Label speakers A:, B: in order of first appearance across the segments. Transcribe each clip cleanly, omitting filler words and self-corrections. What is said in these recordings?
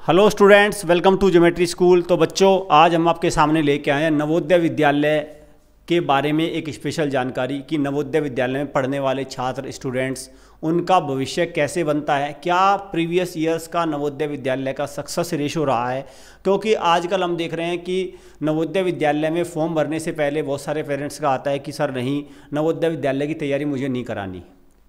A: Hello students, welcome to geometry school. तो बच्चों, आज हम आपके सामने लेके आए हैं नवोदय विद्यालय के बारे में एक स्पेशल जानकारी कि नवोदय विद्यालय में पढ़ने वाले छात्र स्टूडेंट्स उनका भविष्य कैसे बनता है, क्या प्रीवियस ईयर्स का नवोदय विद्यालय का सक्सेस रेशो रहा है। क्योंकि आजकल हम देख रहे हैं कि नवोदय विद्यालय में फॉर्म भरने से पहले बहुत सारे पेरेंट्स का आता है कि सर नहीं, नवोदय विद्यालय की तैयारी मुझे नहीं करानी,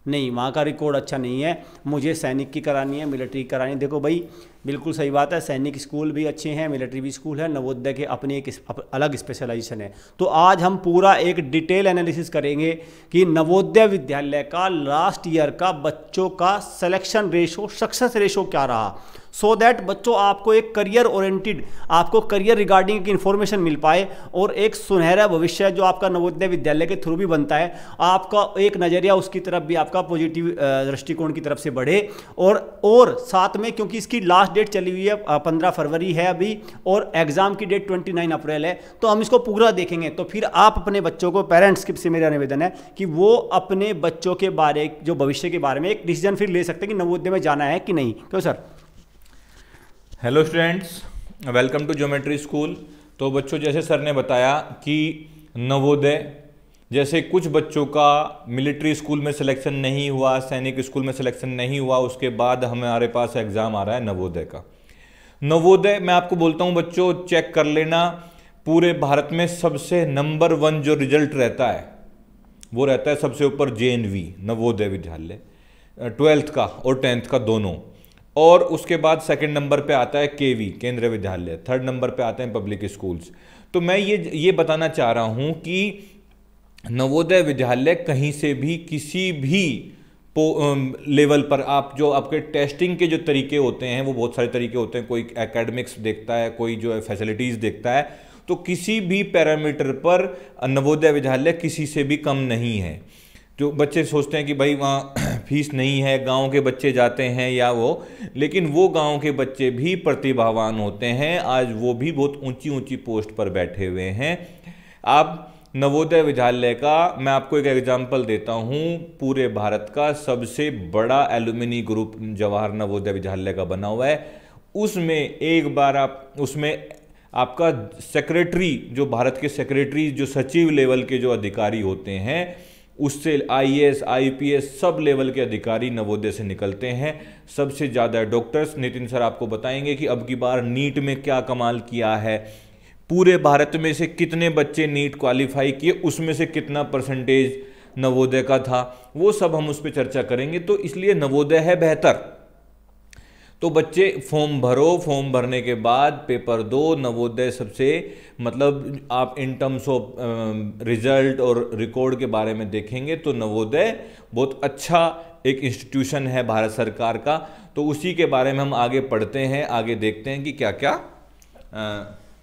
A: नहीं वहाँ का रिकॉर्ड अच्छा नहीं है, मुझे सैनिक की करानी है, मिलिट्री की करानी है। देखो भाई, बिल्कुल सही बात है, सैनिक स्कूल भी अच्छे हैं, मिलिट्री भी स्कूल है, नवोदय के अपनी एक अलग स्पेशलाइजेशन है। तो आज हम पूरा एक डिटेल एनालिसिस करेंगे कि नवोदय विद्यालय का लास्ट ईयर का बच्चों का सिलेक्शन रेशो, सक्सेस रेशो क्या रहा, सो दैट बच्चों आपको एक करियर ओरिएंटेड, आपको करियर रिगार्डिंग की इन्फॉर्मेशन मिल पाए और एक सुनहरा भविष्य जो आपका नवोदय विद्यालय के थ्रू भी बनता है, आपका एक नज़रिया उसकी तरफ भी आपका पॉजिटिव दृष्टिकोण की तरफ से बढ़े। और साथ में, क्योंकि इसकी लास्ट डेट चली हुई है 15 फरवरी है अभी और एग्ज़ाम की डेट 29 अप्रैल है, तो हम इसको पूरा देखेंगे। तो फिर आप अपने बच्चों को, पेरेंट्स से मेरा निवेदन है कि वो अपने बच्चों के बारे, जो भविष्य के बारे में एक डिसीजन फिर ले सकते हैं कि नवोदय में जाना है कि नहीं। क्यों sir?
B: Hello students, welcome to geometry school. तो बच्चों, जैसे सर ने बताया कि नवोदय, जैसे कुछ बच्चों का मिलिट्री स्कूल में सिलेक्शन नहीं हुआ, सैनिक स्कूल में सिलेक्शन नहीं हुआ, उसके बाद हमारे पास एग्ज़ाम आ रहा है नवोदय का। नवोदय मैं आपको बोलता हूँ बच्चों, चेक कर लेना, पूरे भारत में सबसे नंबर 1 जो रिजल्ट रहता है वो रहता है सबसे ऊपर JNV नवोदय विद्यालय, 12th का और 10th का दोनों। और उसके बाद सेकंड नंबर पे आता है KV केंद्रीय विद्यालय, थर्ड नंबर पे आते हैं पब्लिक स्कूल्स। तो मैं ये बताना चाह रहा हूँ कि नवोदय विद्यालय कहीं से भी किसी भी लेवल पर, आप जो आपके टेस्टिंग के जो तरीके होते हैं वो बहुत सारे तरीके होते हैं, कोई एकेडमिक्स देखता है, कोई जो है फैसिलिटीज़ देखता है, तो किसी भी पैरामीटर पर नवोदय विद्यालय किसी से भी कम नहीं है। जो बच्चे सोचते हैं कि भाई वहाँ फीस नहीं है, गांव के बच्चे जाते हैं या वो, लेकिन वो गांव के बच्चे भी प्रतिभावान होते हैं, आज वो भी बहुत ऊंची ऊंची पोस्ट पर बैठे हुए हैं। आप नवोदय विद्यालय का मैं आपको एक एग्जांपल देता हूँ, पूरे भारत का सबसे बड़ा एलुमिनी ग्रुप जवाहर नवोदय विद्यालय का बना हुआ है। उसमें एक बार उसमें आपका सेक्रेटरी, जो भारत के सेक्रेटरी, जो सचिव लेवल के जो अधिकारी होते हैं, उससे IAS IPS सब लेवल के अधिकारी नवोदय से निकलते हैं। सबसे ज़्यादा डॉक्टर्स, नितिन सर आपको बताएंगे कि अब की बार नीट में क्या कमाल किया है, पूरे भारत में से कितने बच्चे नीट क्वालिफाई किए, उसमें से कितना परसेंटेज नवोदय का था, वो सब हम उस पर चर्चा करेंगे। तो इसलिए नवोदय है बेहतर। तो बच्चे फॉर्म भरो, फॉर्म भरने के बाद पेपर दो। नवोदय सबसे, मतलब आप इन टर्म्स ऑफ रिजल्ट और रिकॉर्ड के बारे में देखेंगे तो नवोदय बहुत अच्छा एक इंस्टीट्यूशन है भारत सरकार का। तो उसी के बारे में हम आगे पढ़ते हैं, आगे देखते हैं कि क्या क्या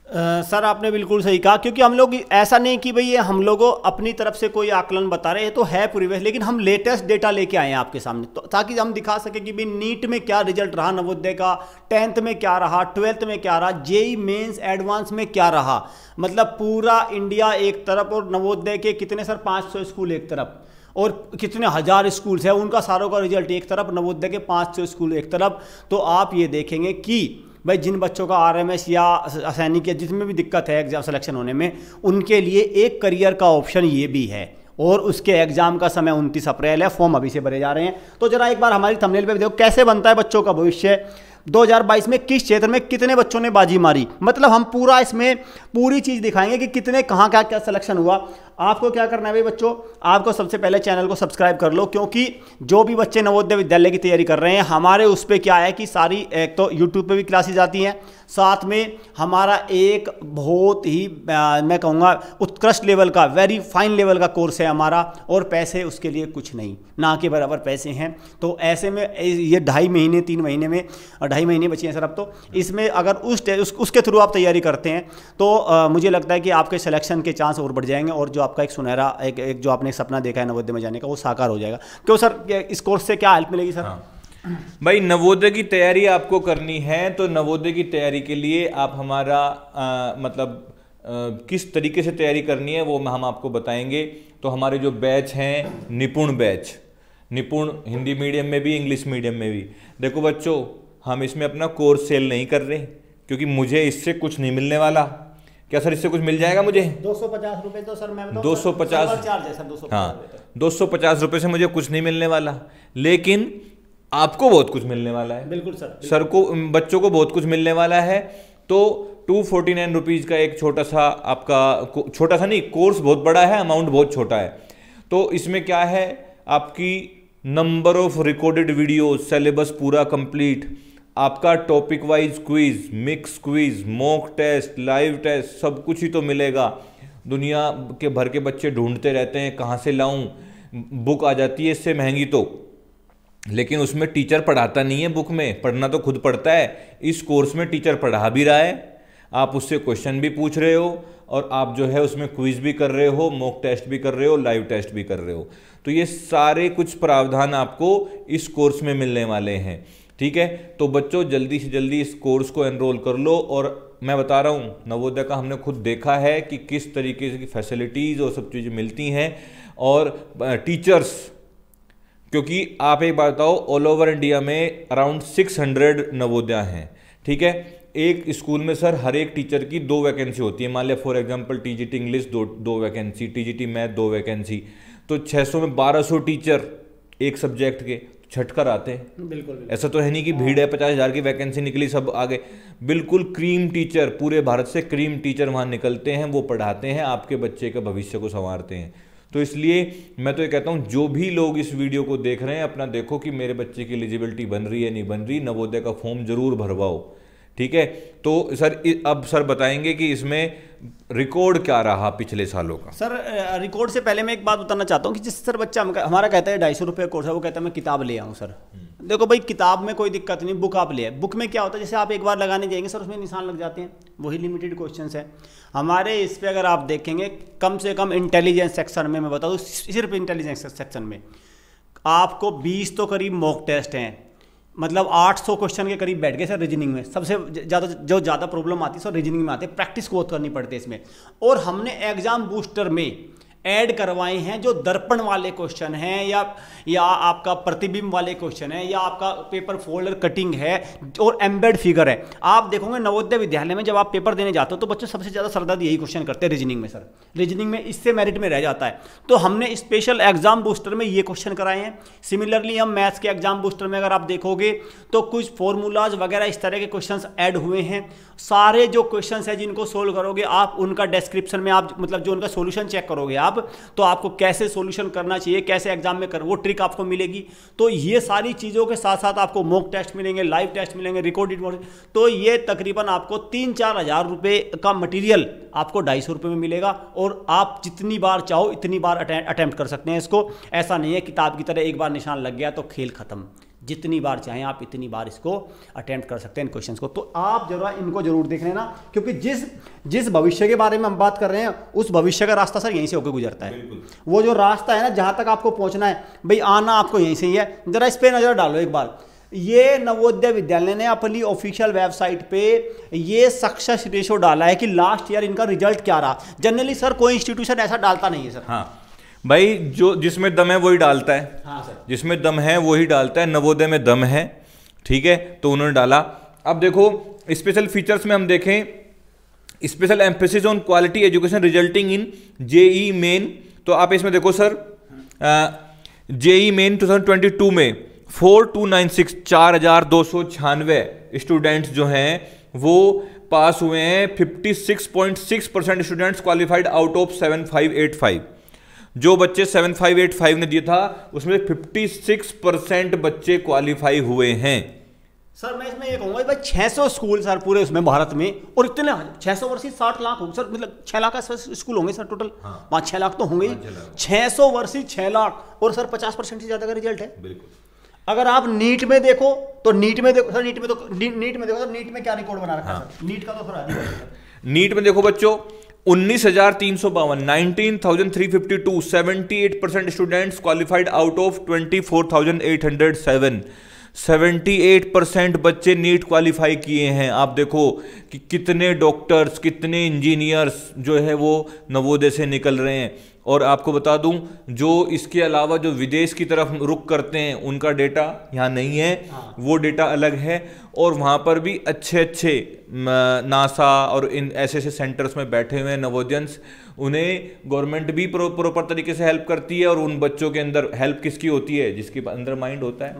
A: सर आपने बिल्कुल सही कहा, क्योंकि हम लोग ऐसा नहीं कि भाई ये हम लोगों अपनी तरफ से कोई आकलन बता रहे हैं, तो है प्रीवियस, लेकिन हम लेटेस्ट डेटा लेके आए हैं आपके सामने, तो ताकि हम दिखा सके कि भाई नीट में क्या रिजल्ट रहा नवोदय का, 10th में क्या रहा, 12th में क्या रहा, JEE मेंस एडवांस में क्या रहा। मतलब पूरा इंडिया एक तरफ और नवोदय के कितने सर, 500 स्कूल एक तरफ, और कितने हज़ार स्कूल्स हैं, उनका सारों का रिजल्ट एक तरफ, नवोदय के 500 स्कूल एक तरफ। तो आप ये देखेंगे कि भाई जिन बच्चों का RMS या सैनिक या जिसमें भी दिक्कत है एग्जाम सिलेक्शन होने में, उनके लिए एक करियर का ऑप्शन ये भी है। और उसके एग्जाम का समय 29 अप्रैल है, फॉर्म अभी से भरे जा रहे हैं। तो जरा एक बार हमारी थंबनेल पे देखो कैसे बनता है बच्चों का भविष्य। 2022 में किस क्षेत्र में कितने बच्चों ने बाजी मारी, मतलब हम पूरा इसमें पूरी चीज़ दिखाएंगे कि कितने कहाँ क्या क्या सिलेक्शन हुआ। आपको क्या करना है भाई बच्चों, आपको सबसे पहले चैनल को सब्सक्राइब कर लो, क्योंकि जो भी बच्चे नवोदय विद्यालय की तैयारी कर रहे हैं, हमारे उस पर क्या है कि सारी, एक तो यूट्यूब पे भी क्लासेस आती हैं, साथ में हमारा एक बहुत ही मैं कहूँगा उत्कृष्ट लेवल का, वेरी फाइन लेवल का कोर्स है हमारा, और पैसे उसके लिए कुछ नहीं, ना के बराबर पैसे हैं। तो ऐसे में ये 2.5 महीने 3 महीने में, 2.5 महीने बचे हैं सर अब, तो इसमें अगर उसके थ्रू आप तैयारी करते हैं तो मुझे लगता है कि आपके सिलेक्शन के चांस और बढ़ जाएंगे, और जो आपका एक सुनहरा एक जो आपने सपना देखा है नवोदय में जाने का, वो साकार हो जाएगा। क्यों सर, इस कोर्स से क्या हेल्प मिलेगी सर?
B: हाँ। भाई नवोदय की तैयारी आपको करनी है, तो नवोदय की तैयारी के लिए आप हमारा किस तरीके से तैयारी करनी है वो हम आपको बताएंगे। तो हमारे जो बैच हैं, निपुण बैच, निपुण हिंदी मीडियम में भी, इंग्लिश मीडियम में भी। देखो बच्चों, हम इसमें अपना कोर्स सेल नहीं कर रहे, क्योंकि मुझे इससे कुछ नहीं मिलने वाला। क्या सर इससे कुछ मिल जाएगा मुझे?
A: 250 रुपए तो सर मैं बताऊं
B: 250
A: चार्ज है सर, 250
B: हाँ 250 रुपये से मुझे कुछ नहीं मिलने वाला, लेकिन आपको बहुत कुछ मिलने वाला है।
A: बिल्कुल सर,
B: सर को, बच्चों को बहुत कुछ मिलने वाला है। तो 249 रुपीज़ का एक छोटा सा आपका, छोटा सा नहीं, कोर्स बहुत बड़ा है, अमाउंट बहुत छोटा है। तो इसमें क्या है, आपकी number of recorded video, syllabus पूरा कंप्लीट, आपका topic wise quiz, mix quiz, mock test, live test, सब कुछ ही तो मिलेगा। दुनिया के भर के बच्चे ढूंढते रहते हैं कहाँ से लाऊं, बुक आ जाती है इससे महंगी तो, लेकिन उसमें टीचर पढ़ाता नहीं है, बुक में पढ़ना तो खुद पढ़ता है। इस कोर्स में टीचर पढ़ा भी रहा है, आप उससे क्वेश्चन भी पूछ रहे हो, और आप जो है उसमें क्विज भी कर रहे हो, मॉक टेस्ट भी कर रहे हो, लाइव टेस्ट भी कर रहे हो। तो ये सारे कुछ प्रावधान आपको इस कोर्स में मिलने वाले हैं, ठीक है। तो बच्चों जल्दी से जल्दी इस कोर्स को एनरोल कर लो। और मैं बता रहा हूँ, नवोदय का हमने खुद देखा है कि किस तरीके की फैसिलिटीज़ और सब चीज़ें मिलती हैं, और टीचर्स, क्योंकि आप एक बात बताओ, ऑल ओवर इंडिया में अराउंड 600 नवोदय हैं, ठीक है। एक स्कूल में सर हर एक टीचर की 2 वैकेंसी होती है। मान लिया for example TGT English 2 vacancy, TGT math 2 vacancy, तो 600 में 1200 टीचर एक सब्जेक्ट के छटकर आते हैं।
A: बिल्कुल।
B: ऐसा तो है नहीं कि भीड़ है, 50,000 की वैकेंसी निकली सब आगे। बिल्कुल क्रीम टीचर, पूरे भारत से क्रीम टीचर वहाँ निकलते हैं, वो पढ़ाते हैं, आपके बच्चे का भविष्य को संवारते हैं। तो इसलिए मैं तो ये कहता हूँ, जो भी लोग इस वीडियो को देख रहे हैं, अपना देखो कि मेरे बच्चे की एलिजिबिलिटी बन रही है नहीं बन रही, नवोदय का फॉर्म जरूर भरवाओ, ठीक है। तो सर अब सर बताएंगे कि इसमें रिकॉर्ड क्या रहा पिछले सालों का।
A: सर रिकॉर्ड से पहले मैं एक बात बताना चाहता हूँ कि जिस सर बच्चा हमारा कहता है 250 रुपये कोर्स है, वो कहता है मैं किताब ले आऊँ। सर देखो भाई, किताब में कोई दिक्कत नहीं, बुक आप ले आए। बुक में क्या होता है, जैसे आप एक बार लगाने जाएंगे सर, उसमें निशान लग जाते हैं, वही लिमिटेड क्वेश्चंस है। हमारे इस पर अगर आप देखेंगे, कम से कम इंटेलिजेंस सेक्शन में, मैं बता दूँ सिर्फ इंटेलिजेंस सेक्शन में आपको 20 तो करीब मॉक टेस्ट हैं, मतलब 800 क्वेश्चन के करीब बैठ गए सर। रीजनिंग में सबसे ज़्यादा प्रॉब्लम आती है सर, रीजनिंग में आती है, प्रैक्टिस बहुत करनी पड़ती है इसमें। और हमने एग्जाम बूस्टर में ऐड करवाए हैं जो दर्पण वाले क्वेश्चन हैं, या आपका प्रतिबिंब वाले क्वेश्चन है, या आपका पेपर फोल्डर कटिंग है, और एम्बेड फिगर है। आप देखोगे नवोदय विद्यालय में जब आप पेपर देने जाते हो तो बच्चे सबसे ज़्यादा सरदर्द यही क्वेश्चन करते हैं रीजनिंग में। सर रीजनिंग में इससे मेरिट में रह जाता है, तो हमने स्पेशल एग्जाम बूस्टर में ये क्वेश्चन कराए हैं। सिमिलरली हम मैथ्स के एग्जाम बूस्टर में अगर आप देखोगे तो कुछ फॉर्मूलाज वगैरह इस तरह के क्वेश्चन ऐड हुए हैं। सारे जो क्वेश्चन है जिनको सोल्व करोगे आप, उनका डिस्क्रिप्शन में आप, मतलब जो उनका सोल्यूशन चेक करोगे आप, तो आपको कैसे सॉल्यूशन करना चाहिए, कैसे एग्जाम में कर, वो ट्रिक आपको मिलेगी। तो ये सारी चीज़ों के साथ साथ आपको मॉक टेस्ट मिलेंगे, लाइव टेस्ट मिलेंगे, रिकॉर्डेड। तो ये तकरीबन आपको 3-4 हज़ार रुपये का मटेरियल आपको 250 रुपये में मिलेगा, और आप जितनी बार चाहो इतनी बार अटेम्प्ट कर सकते हैं इसको। ऐसा नहीं है किताब की तरह एक बार निशान लग गया तो खेल खत्म, जितनी बार चाहें आप इतनी बार इसको अटेम्प्ट कर सकते हैं इन क्वेश्चंस को। तो आप जरा इनको जरूर देख लेना, क्योंकि जिस भविष्य के बारे में हम बात कर रहे हैं, उस भविष्य का रास्ता सर यहीं से होकर गुजरता है। वो जो रास्ता है ना, जहाँ तक आपको पहुँचना है भाई, आना आपको यहीं से ही है। जरा इस पर नज़र डालो एक बार। ये नवोदय विद्यालय ने अपनी ऑफिशियल वेबसाइट पे ये सक्सेस रेशो डाला है कि लास्ट ईयर इनका रिजल्ट क्या रहा। जनरली सर कोई इंस्टीट्यूशन ऐसा डालता नहीं है सर।
B: हाँ भाई, जो जिसमें दम है वही डालता है।
A: हाँ सर,
B: जिसमें दम है वही डालता है। नवोदय में दम है, ठीक है, तो उन्होंने डाला। अब देखो स्पेशल फीचर्स में हम देखें, special emphasis on quality education resulting in JEE Main. तो आप इसमें देखो सर, जेई मेन 2022 में 4296 4296 स्टूडेंट्स जो हैं वो पास हुए हैं। 56.6% स्टूडेंट्स क्वालिफाइड आउट ऑफ 7585। जो बच्चे 7585 ने दिया था उसमें 56% बच्चे क्वालिफाई हुए हैं।
A: सर मैं इसमें ये कहूँगा भाई 600 स्कूल सर पूरे उसमें भारत में, और इतने 600 वर्षीय 60 लाख होंगे सर, मतलब 6 लाख स्कूल होंगे सर टोटल। हाँ 5-6 लाख तो होंगे ही। 600 वर्षीय 6 लाख, और सर 50% से ज़्यादा का रिजल्ट है। बिल्कुल। अगर आप नीट में देखो तो नीट में देखो सर, नीट में देखो सर, नीट में क्या रिकॉर्ड बना रखा है सर, नीट का तो सर
B: नीट में देखो बच्चों 19,352 19,352 78% स्टूडेंट्स क्वालिफाइड आउट ऑफ 24,807। 78% बच्चे नीट क्वालिफाई किए हैं। आप देखो कि कितने डॉक्टर्स, कितने इंजीनियर्स जो है वो नवोदय से निकल रहे हैं। और आपको बता दूं, जो इसके अलावा जो विदेश की तरफ रुख करते हैं उनका डेटा यहाँ नहीं है।
A: हाँ।
B: वो डेटा अलग है, और वहाँ पर भी अच्छे अच्छे नासा और इन ऐसे ऐसे सेंटर्स में बैठे हुए हैं नवोदयंस। उन्हें गवर्नमेंट भी प्रॉपर तरीके से हेल्प करती है, और उन बच्चों के अंदर हेल्प किसकी होती है? जिसके अंदर माइंड होता है।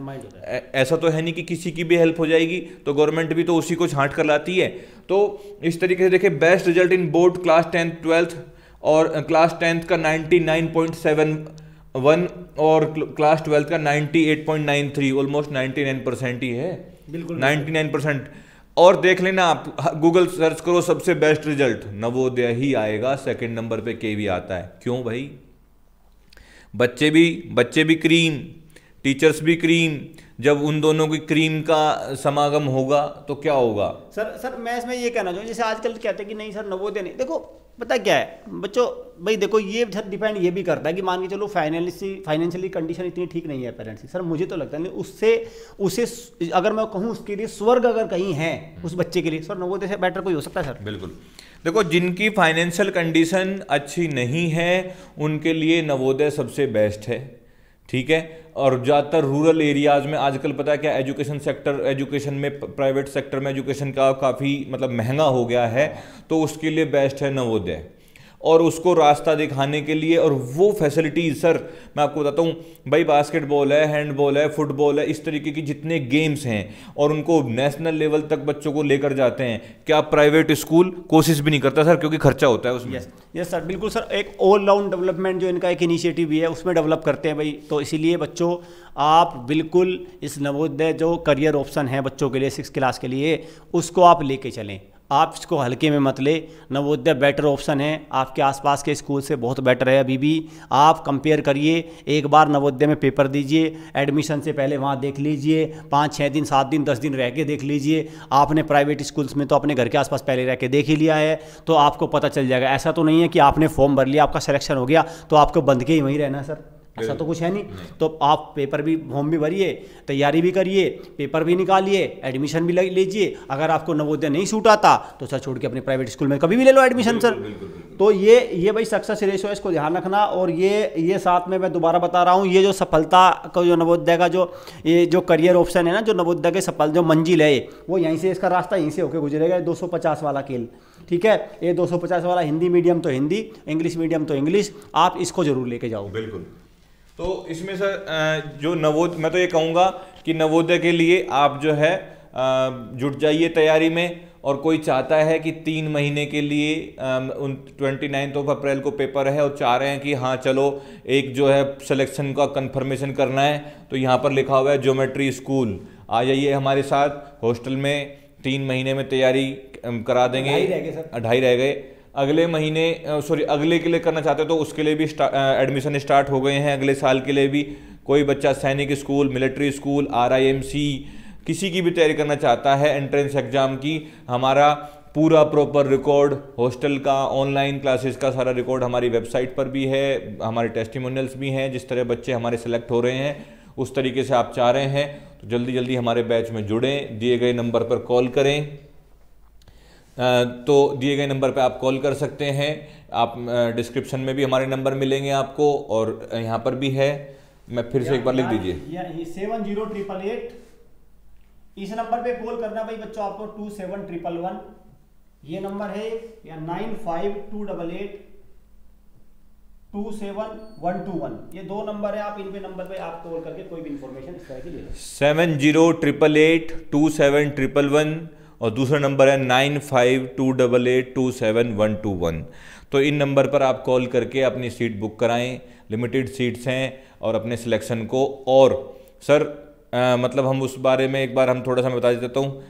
B: ऐसा तो है नहीं कि किसी की भी हेल्प हो जाएगी, तो गवर्नमेंट भी तो उसी को छांट कर लाती है। तो इस तरीके से देखिए, best result in board class 10th 12th, और क्लास 10th का 99.71 और क्लास 12th का 98.93, ऑलमोस्ट 99% ही है।
A: बिल्कुल
B: 99%। और देख लेना आप, गूगल सर्च करो, सबसे बेस्ट रिजल्ट नवोदय ही आएगा, सेकंड नंबर पे केवी आता है। क्यों भाई? बच्चे भी क्रीम, टीचर्स भी क्रीम। जब उन दोनों की क्रीम का समागम होगा तो क्या होगा?
A: सर मैं इसमें ये कहना चाहूँ, जैसे आजकल कहते हैं कि नहीं सर नवोदय नहीं, देखो पता क्या है बच्चों, भाई देखो ये डिपेंड ये भी करता है कि मान के चलो फाइनेंशियली कंडीशन इतनी ठीक नहीं है पेरेंट्स की। सर मुझे तो लगता है उसे अगर मैं कहूँ उसके लिए स्वर्ग अगर कहीं है उस बच्चे के लिए, सर नवोदय से बेटर कोई हो सकता है सर?
B: बिल्कुल। देखो, जिनकी फाइनेंशियल कंडीशन अच्छी नहीं है उनके लिए नवोदय सबसे बेस्ट है, ठीक है। और ज़्यादातर रूरल एरियाज़ में आजकल पता है क्या, एजुकेशन में, प्राइवेट सेक्टर में एजुकेशन का काफ़ी मतलब महंगा हो गया है, तो उसके लिए बेस्ट है नवोदय। और उसको रास्ता दिखाने के लिए, और वो फैसिलिटीज़, सर मैं आपको बताता हूँ भाई, बास्केटबॉल है, हैंडबॉल है, फुटबॉल है, इस तरीके की जितने गेम्स हैं, और उनको नेशनल लेवल तक बच्चों को लेकर जाते हैं। क्या प्राइवेट स्कूल कोशिश भी नहीं करता सर? क्योंकि खर्चा होता है उसमें।
A: यस सर, बिल्कुल सर। एक ऑल राउंड डेवलपमेंट जो इनका एक इनिशिएटिव भी है उसमें डेवलप करते हैं भाई। तो इसीलिए बच्चों आप बिल्कुल इस नवोदय जो करियर ऑप्शन है बच्चों के लिए 6th क्लास के लिए, उसको आप लेके चलें। आप इसको हल्के में मत ले, नवोदय बेटर ऑप्शन है, आपके आसपास के स्कूल से बहुत बेटर है। अभी भी आप कंपेयर करिए, एक बार नवोदय में पेपर दीजिए, एडमिशन से पहले वहाँ देख लीजिए, 5-6 दिन 7 दिन 10 दिन रह के देख लीजिए। आपने प्राइवेट स्कूल्स में तो अपने घर के आसपास पहले रह के देख ही लिया है, तो आपको पता चल जाएगा। ऐसा तो नहीं है कि आपने फॉर्म भर लिया, आपका सिलेक्शन हो गया तो आपको बंद के ही वहीं रहना सर, ऐसा तो कुछ है नहीं। तो आप पेपर भी, फॉर्म भी भरिए, तैयारी भी करिए, पेपर भी निकालिए, एडमिशन भी लीजिए। अगर आपको नवोदय नहीं सूट आता तो सर छोड़ के अपने प्राइवेट स्कूल में कभी भी ले लो एडमिशन सर। तो ये भाई सक्सेस रेशो है, इसको ध्यान रखना। और ये साथ में मैं दोबारा बता रहा हूँ, ये जो सफलता का जो नवोदय का ये जो करियर ऑप्शन है ना, जो नवोदय के सफल जो मंजिल है, वो यहीं से, इसका रास्ता यहीं से होकर गुजरेगा। 250 वाला खेल, ठीक है, ये 250 वाला, हिंदी मीडियम तो हिंदी, इंग्लिश मीडियम तो इंग्लिश, आप इसको जरूर लेके जाओ।
B: बिल्कुल। तो इसमें सर जो नवोदय, मैं तो ये कहूँगा कि नवोदय के लिए आप जो है जुट जाइए तैयारी में। और कोई चाहता है कि 3 महीने के लिए 29 अप्रैल को पेपर है, और चाह रहे हैं कि हाँ चलो एक जो है सिलेक्शन का कंफर्मेशन करना है, तो यहाँ पर लिखा हुआ है ज्योमेट्री स्कूल, आ जाइए हमारे साथ हॉस्टल में। 3 महीने में तैयारी करा देंगे। 2.5 रह गए। अगले महीने अगले के लिए करना चाहते हो तो उसके लिए भी एडमिशन स्टार्ट हो गए हैं, अगले साल के लिए भी। कोई बच्चा सैनिक स्कूल, मिलिट्री स्कूल, RIMC किसी की भी तैयारी करना चाहता है एंट्रेंस एग्जाम की, हमारा पूरा प्रॉपर रिकॉर्ड हॉस्टल का, ऑनलाइन क्लासेस का सारा रिकॉर्ड हमारी वेबसाइट पर भी है, हमारे टेस्टिमोनियल्स भी हैं। जिस तरह बच्चे हमारे सेलेक्ट हो रहे हैं उस तरीके से आप चाह रहे हैं तो जल्दी जल्दी हमारे बैच में जुड़ें। दिए गए नंबर पर कॉल करें, तो दिए गए नंबर पे आप कॉल कर सकते हैं। आप डिस्क्रिप्शन में भी हमारे नंबर मिलेंगे आपको, और यहाँ पर भी है। मैं फिर से एक बार लिख दीजिए
A: 708888, इस नंबर पे कॉल करना भाई बच्चों आपको 27111, ये नंबर है, या 9528 27121, ये 2 नंबर है। आप इन पे नंबर पे आप कॉल करके कोई भी इंफॉर्मेशन इस तरह की ले लो।
B: 7088 27111 और दूसरा नंबर है 9528 27121। तो इन नंबर पर आप कॉल करके अपनी सीट बुक कराएं। लिमिटेड सीट्स हैं और अपने सिलेक्शन को। और सर मतलब हम उस बारे में एक बार हम थोड़ा सा मैं बता देता हूँ।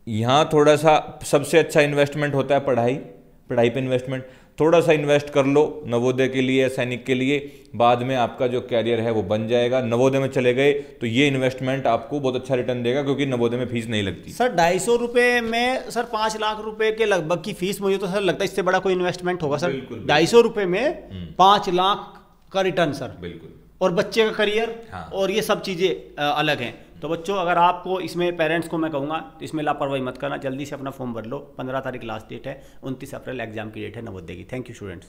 B: यहाँ थोड़ा सा सबसे अच्छा इन्वेस्टमेंट होता है पढ़ाई पे इन्वेस्टमेंट। थोड़ा सा इन्वेस्ट कर लो नवोदय के लिए, सैनिक के लिए, बाद में आपका जो कैरियर है वो बन जाएगा। नवोदय में चले गए तो ये इन्वेस्टमेंट आपको बहुत अच्छा रिटर्न देगा, क्योंकि नवोदय में फीस नहीं लगती।
A: सर 250 रुपये में सर 5 लाख रुपए के लगभग की फीस, मुझे तो सर लगता है इससे बड़ा कोई इन्वेस्टमेंट होगा सर। 250 रुपये में 5 लाख का रिटर्न सर।
B: बिल्कुल।
A: और बच्चे का करियर,
B: हाँ।
A: और ये सब चीज़ें अलग हैं। तो बच्चों अगर आपको इसमें, पेरेंट्स को मैं कहूँगा तो इसमें लापरवाही मत करना, जल्दी से अपना फॉर्म भर लो। 15 तारीख लास्ट डेट है, 29 अप्रैल एग्जाम की डेट है नवोदय की। Thank you students.